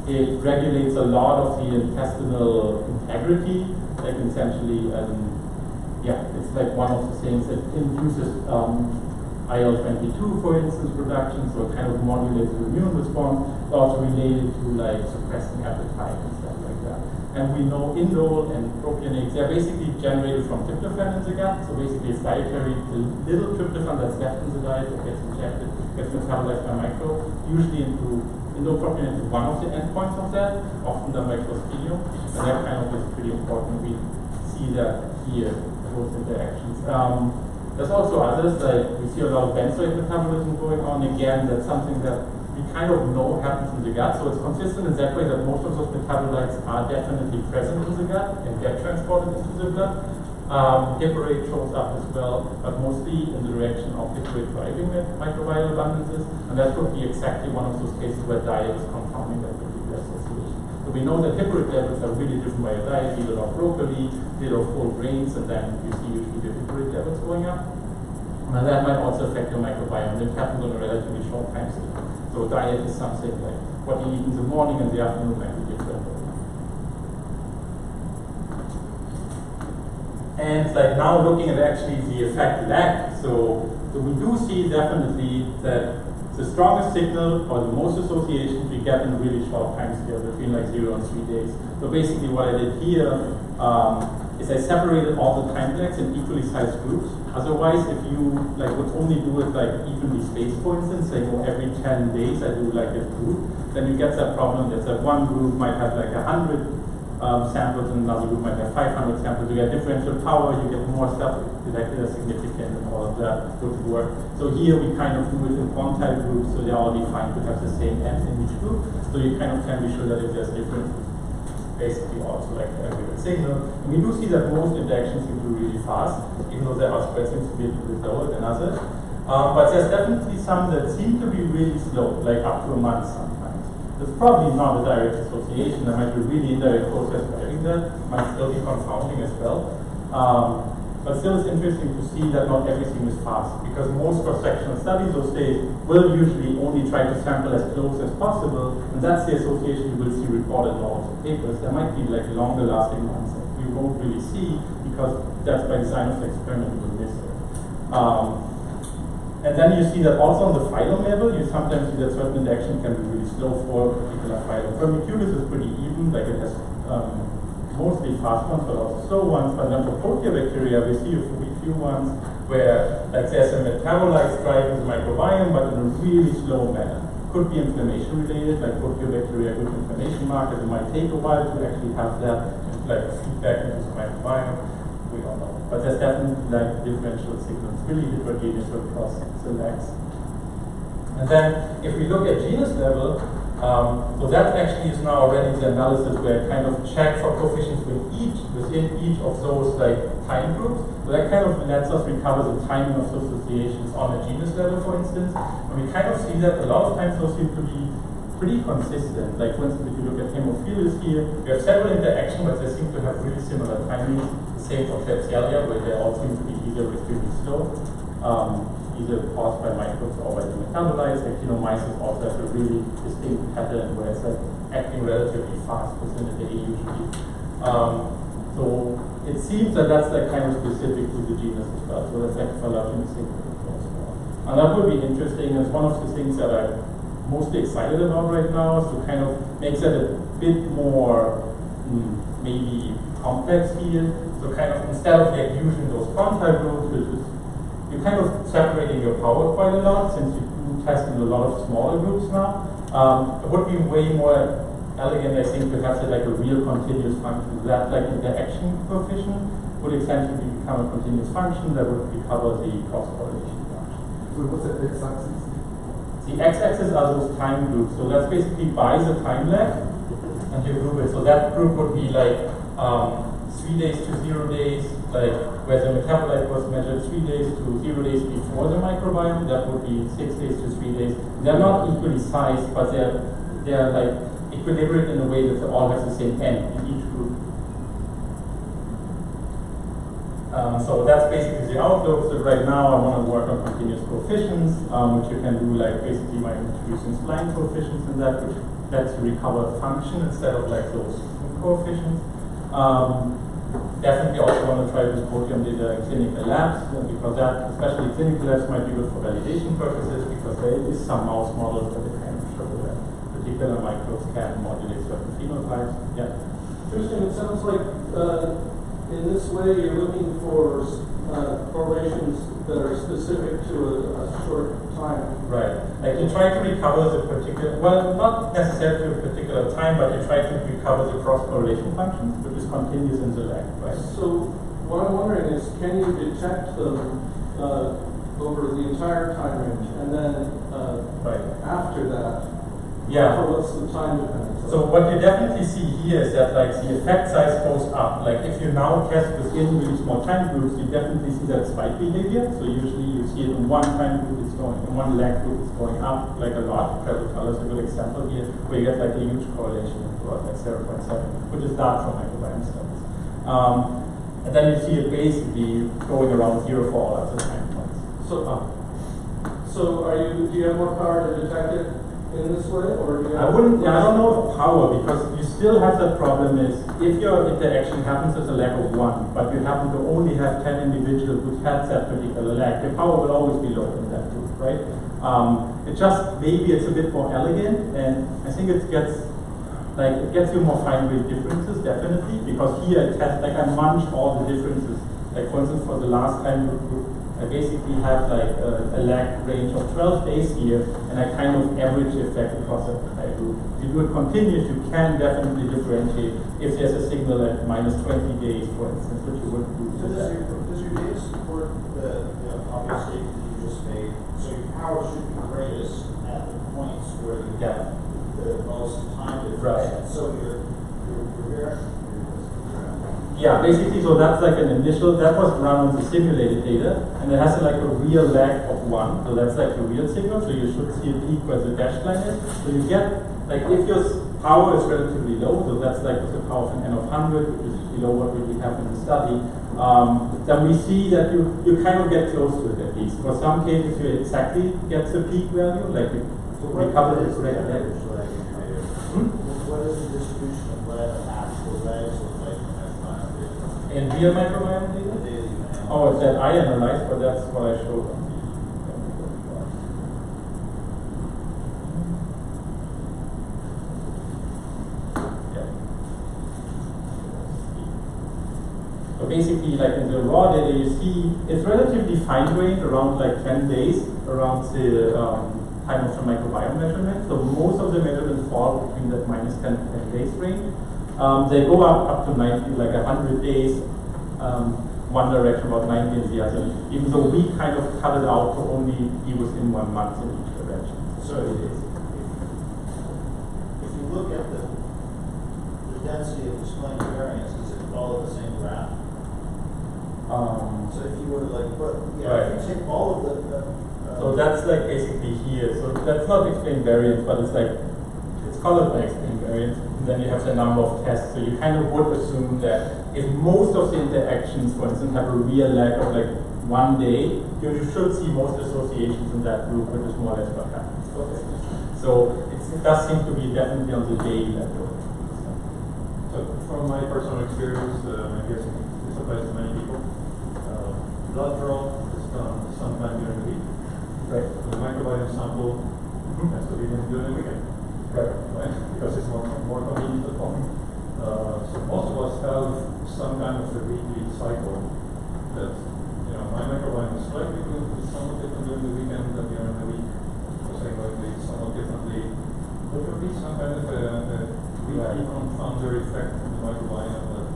It regulates a lot of the intestinal integrity, like essentially, yeah, it's like one of the things that induces IL-22, for instance, production, so it kind of modulates the immune response. It's also related to like suppressing appetite and stuff like that. And we know indole and propionates, they're basically generated from tryptophan in the gut. So basically it's dietary, the little tryptophan that's left in the diet that gets injected, gets metabolized by micro, usually into indole-propionate is one of the endpoints of that, often done by clostridium. And that kind of is pretty important. We see that here, those interactions. There's also others, like we see a lot of benzoate metabolism going on. Again, that's something that we kind of know happens in the gut, so it's consistent in that way that most of those metabolites are definitely present in the gut and get transported into the blood. Hipporate shows up as well, but mostly in the direction of hipporate driving microbial abundances, and that could be exactly one of those cases where diet is confounding that particular association. So we know that hipporate levels are really driven by a diet, eat a lot of broccoli, eat a lot of whole grains, and then you see usually the hipporate levels going up. And that might also affect your microbiome. It happens on a relatively short time scale. So diet is something like what you eat in the morning and the afternoon might be different. And like now looking at actually the effect lag, so we do see definitely that the strongest signal or the most associations we get in a really short time scale between like 0 and 3 days. So basically what I did here is I separated all the time lags in equally sized groups. Otherwise, if you like would only do it like evenly spaced, for instance, say every 10 days I do like a group, then you get that problem that one group might have like 100 samples and another group might have 500 samples. You get differential power, you get more stuff detected as significant, and all of that would work. So here we kind of do it in quantile groups, so they all defined to have the same n in each group. So you kind of can be sure that if there's differences, basically also like a given signal. And we do see that most interactions seem to be really fast, even though their spread seems to be a little bit lower than others. But there's definitely some that seem to be really slow, like up to a month sometimes. It's probably not a direct association. There might be a really indirect process driving that. Might still be confounding as well. But still it's interesting to see that not everything is fast, because most cross-sectional studies those days will usually only try to sample as close as possible, and that's the association you will see recorded in all of the papers. There might be like longer lasting ones that we won't really see, because that's by design of the experiment we will miss it. And then you see that also on the phylum level, you sometimes see that certain interaction can be really slow for a particular phylum. Firmicutes is pretty even, like it has mostly fast ones, but also slow ones. But then for proteobacteria, we see a few ones where like there's a metabolite driving the microbiome, but in a really slow manner. Could be inflammation related, like proteobacteria, good inflammation markers. It might take a while to actually have that like feedback into the microbiome. We don't know. But there's definitely like differential signals, really heterogeneous across the lags. And then if we look at genus level, So that actually is now already the analysis where I kind of check for coefficients within each of those like time groups. So that kind of lets us recover the timing of those associations on a genus level, for instance. And we kind of see that a lot of times those seem to be pretty consistent. Like for instance, if you look at hemophilus here, we have several interactions, but they seem to have really similar timings. The same for Klebsiella, where they all seem to be either extremely slow, either caused by microbes or by the metabolites. Actinomyces also has a really distinct pattern where it's like acting relatively fast within a day usually. So it seems that that's like kind of specific to the genus as well. So that's like phylogenetic as well. And that would be interesting. It's one of the things that I'm mostly excited about right now, is to kind of make that a bit more maybe complex field. So kind of instead of like using those quantile groups, which is you're kind of separating your power quite a lot, since you do test in a lot of smaller groups now. It would be way more elegant, I think, to have like a real continuous function. That like interaction coefficient would essentially become a continuous function that would recover the cross-correlation function. So what's the x-axis? The x-axis are those time groups. So that's basically by the time lag, and you group it. So that group would be like 3 days to 0 days, like where the metabolite was measured 3 days to 0 days before the microbiome. That would be 6 days to 3 days. They're not equally sized, but they're like equilibrium in a way that they all have the same n in each group. So that's basically the outlook. So right now I want to work on continuous coefficients, which you can do like basically by introducing spline coefficients in that, which lets you recover function instead of like those coefficients. Definitely also want to try this proteome data in clinical labs, because that, especially clinical labs, might be good for validation purposes, because there is some mouse models that they kind of show that particular microbes can modulate certain phenotypes. Yeah. Interesting. It sounds like in this way you're looking for correlations that are specific to a short time. Right. Like you try to recover the particular, well, not necessarily a particular time, but you try to recover the cross-correlation function, which is continuous in the lag, right? So what I'm wondering is, can you detect them over the entire time range, and then after that, what's the time dependence? So what you definitely see here is that like the effect size goes up. Like if you now test within really small time groups, you definitely see that spike behavior. So usually you see it in one time group, it's going, in one lag group, it's going up like a lot. Travel is a good example here, where you get like a huge correlation towards like 0.7, which is dark from microbiome studies. And then you see it basically going around 0 for all other time points. So do you have more power to detect it in this way, or do you have I don't know if power, because you still have that problem is, if your interaction happens as a lag of 1, but you happen to only have 10 individuals which had that particular lag, your power will always be low in that group, right? It just, maybe it's a bit more elegant, and I think it gets you more fine-grained differences, definitely, because here I munch all the differences. Like for instance, for the last time group, I basically have like a lag range of 12 days here, and I kind of average the effect across the entire group. If you do it continuous, you can definitely differentiate if there's a signal at minus 20 days, for instance, which you wouldn't do. So does your data support the obvious statement you just made? So your power should be greatest at the points where you get the most time difference. Right. So you're yeah, basically, so that's like an initial, that was run on the simulated data, and it has like a real lag of 1, so that's like a real signal, so you should see a peak where the dashed line is. So you get, like if your power is relatively low, so that's like the power of an n of 100, which is below what we have in the study, then we see that you kind of get close to it at least. For some cases, you exactly get the peak value, like you recover this rate. What is the distribution of actual lags look like? In real microbiome data? Oh, it's that I analyzed, but that's what I showed on the So basically, like in the raw data, you see it's relatively fine-grained, around like 10 days, around the time of the microbiome measurement. So most of the measurements fall between that minus 10 to 10 days range. They go up to 90, like 100 days, one direction, about 90 in the other, even though we kind of cut it out to only be within 1 month in each direction. 30 days. look at the density of displacement variance, does it follow the same graph? So if you were to like put, Right. if you take all of the So that's like basically here. So that's not explained variance, but it's like, it's colored by explained variance. And then you have the number of tests. So you kind of would assume that if most of the interactions, for instance, have a real lag of like 1 day, you should see most associations in that group, which is more or less what happens. Okay. So it does seem to be definitely on the day level. So from my personal experience, I guess this applies to many people. Blood draw is done sometime during the week. Right. The microbiome sample has to be done during the weekend. Right. Right? Because it's more convenient at home. So most of us have some kind of a weekly cycle that, you know, my microbiome is slightly good, it's somewhat different during the weekend than during the week. So saying like it's somewhat differently. But there be some kind of a weekly confounder effect on the microbiome that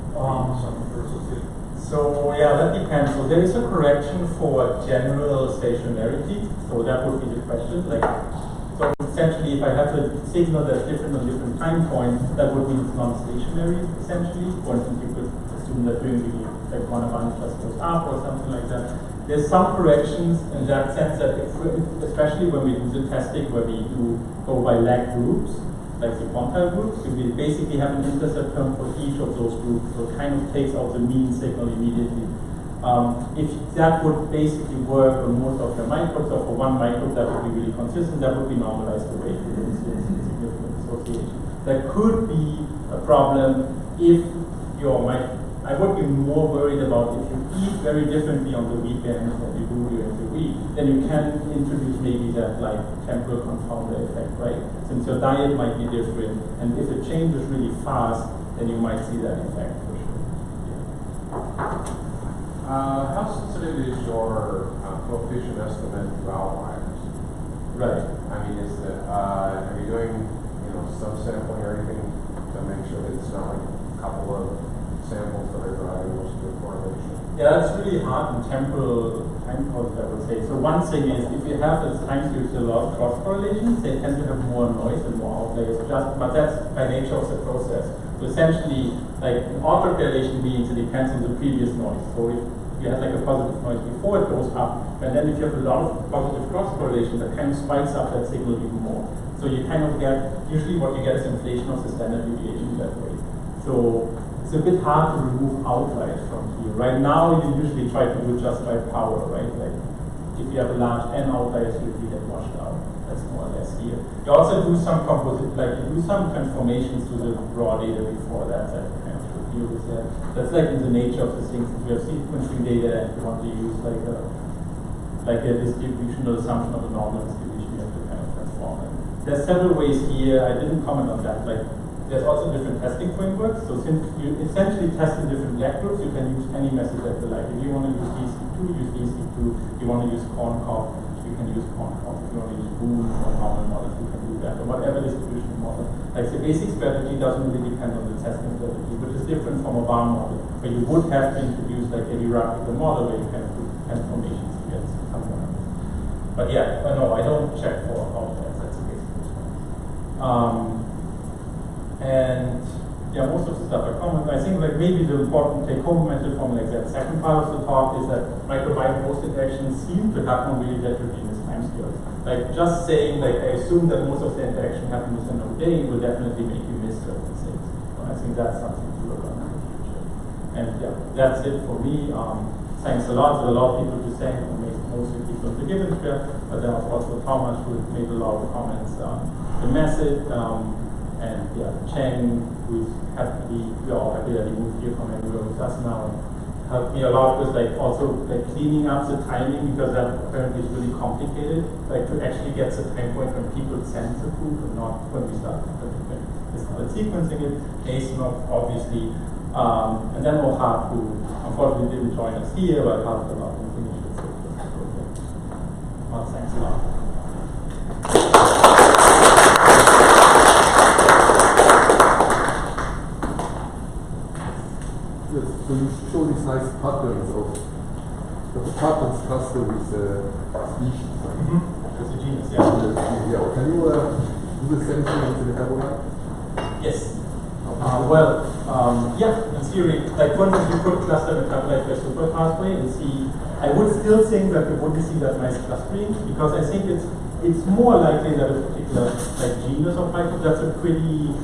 some associated. So yeah, that depends. So there is a correction for general stationarity. So that would be the question. Like, so essentially, if I have a signal that's different on different time points, that would mean it's non-stationary. Essentially, for instance, you could assume that during the like one of one just goes up or something like that. There's some corrections in that sense that, especially when we do the testing where we do go by lag groups, like the quantile groups, so we basically have an intercept term for each of those groups, so it kind of takes out the mean signal immediately. If that would basically work on most of your microbes, or for one microbe that would be really consistent, that would be normalized away to significant association. That could be a problem if your I would be more worried about if you eat very differently on the weekends than you do during the week, then you can introduce maybe that like temporal confounder effect, right? Since your diet might be different, and if it changes really fast, then you might see that effect for sure. How sensitive is your coefficient estimate to outliers? Right. I mean, are you doing some sampling or anything to make sure that it's not like a couple of samples that are driving most of the correlation? Yeah, that's really hard in temporal time courses, I would say. So one thing is, if you have at times you see a lot of cross correlations, they tend to have more noise and more outliers. But that's by nature of the process. So essentially, like an autocorrelation means it depends on the previous noise. So if you have like a positive noise before, it goes up, and then if you have a lot of positive cross correlation, that kind of spikes up that signal even more. So you kind of get, usually what you get is inflation of the standard deviation that way. So it's a bit hard to remove outliers from here. Right now, you usually try to do it just by power, right? Like if you have a large n outliers, usually get washed out. That's more or less here. You also do some you do some transformations to the raw data before that kind of should deal with that. That's like in the nature of the things. If you have sequencing data and you want to use like a distributional assumption of a normal distribution, you have to kind of transform it. There's several ways here. I didn't comment on that. Like, there's also different testing frameworks. So since you essentially test in different lab groups, you can use any method that you like. If you want to use DC2, use DC2. If you want to use corn-cob, you can use corn-cob. If you want to use Boone or normal models, you can do that. Or whatever distribution model. Like the basic strategy doesn't really depend on the testing strategy, which is different from a barn model, where you would have to introduce like a hierarchical model where you can do transformations to get something. But yeah, no, I don't check for outliers. That's the basic response. And yeah, most of the stuff are common. I think like maybe the important take-home message from like that second part of the talk is that microbiome host interactions seem to happen on really heterogeneous timescales. Like just saying like I assume that most of the interaction happens within a day will definitely make you miss certain things. So I think that's something to look on in the future. And yeah, that's it for me. Thanks a lot. There are a lot of people to thank, mostly people in the Gibbons chair, but there was also Thomas who made a lot of comments on the message. And yeah, Cheng, who's happy, we're all happy that he moved here from everywhere with us now, and helped me a lot with like also like cleaning up the timing, because that apparently is really complicated. Like to actually get the time point when people send the proof and not when we start sequencing it, Masonov obviously, and then Ohad, who unfortunately didn't join us here, but helped a lot in the initial project. Well, thanks a lot. So you show these nice patterns of the patterns cluster with species. That's a genus, yeah. Yeah. Can you do the same thing with the metabolite? Yes. Yeah, in theory, like for instance, you could cluster metabolite to a super pathway and see. I would still think that you wouldn't see that nice clustering because I think it's more likely that a particular like genus of microbes that's a pretty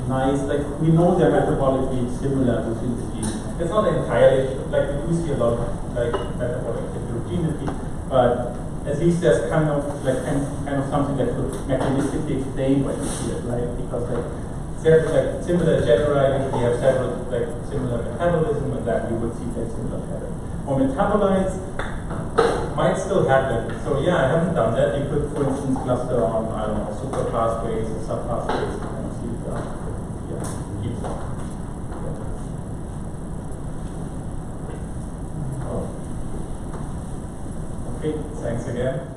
nice, like we know they're metabolically similar between the genes. It's not entirely like we do see a lot of like metabolic heterogeneity, but at least there's kind of something that could mechanistically explain why you see it, right? Because there's like similar genera usually have several like similar metabolism, and that you would see that similar pattern. Or metabolites might still happen. So yeah, I haven't done that. You could, for instance, cluster on I don't know super pathways or sub pathways and kind of see keeps on. Yeah. Oh. Okay, thanks again.